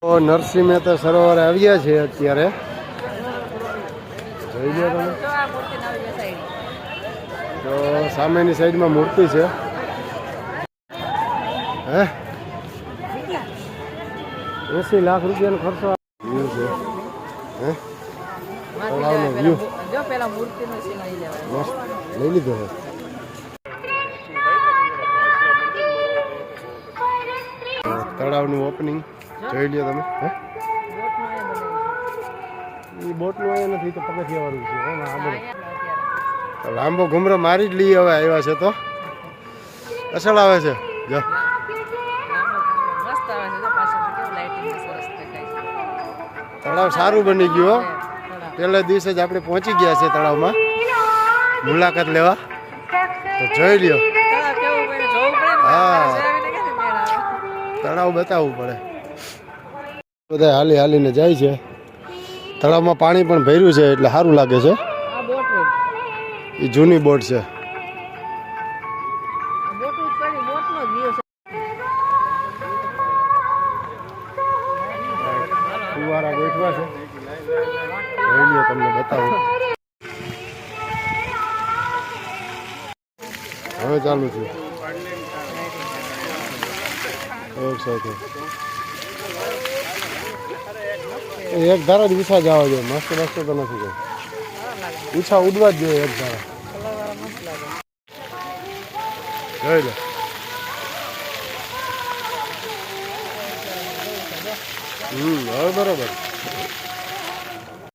તો નરસિંહ મહેતા સરોવરે આવ્યા છે અત્યારે. જોઈ લો તમે. તો સામેની સાઈડમાં મૂર્તિ છે. હે 80 લાખ રૂપિયાનો ખર્ચો વ્યૂ છે. હે તળાવનો વ્યૂ જો પેલા મૂર્તિનો સીન લઈ લેવાય. મસ્ત લઈ લીધો છે. તળાવનું ઓપનિંગ જોઈ લ્યો તમે. હે એ બોટનું અહીંયા નથી તો પગથિયા વાળું છે. આગળ લાંબો ઘુમરો મારી જ લઈએ હવે આવ્યા છે તો અસલ આવે છે. જો તળાવ સારું બની ગયું. પહેલા દિવસે જ આપણે પહોંચી ગયા છે તળાવમાં મુલાકાત લેવા. તો જોઈ લ્યો. હા તળાવ બતાવવું પડે. બધા હાલી હાલીને જાય છે. તળાવમાં પાણી પણ ભર્યું છે એટલે સારું લાગે છે. એ જૂની બોટ છે. ફુવારા ગોઠવા છે. જોઈ લ્યો તમને બતાવું. હવે ચાલુ છે એક સાથે. એક ધારા જ ઊંચા જવા જોઈએ. મસ્ત રસ્તો તો નથી કોઈ. ઊંચા ઉડવા જ જોઈએ એક ધારા. જોઈ લો. હવે બરોબર.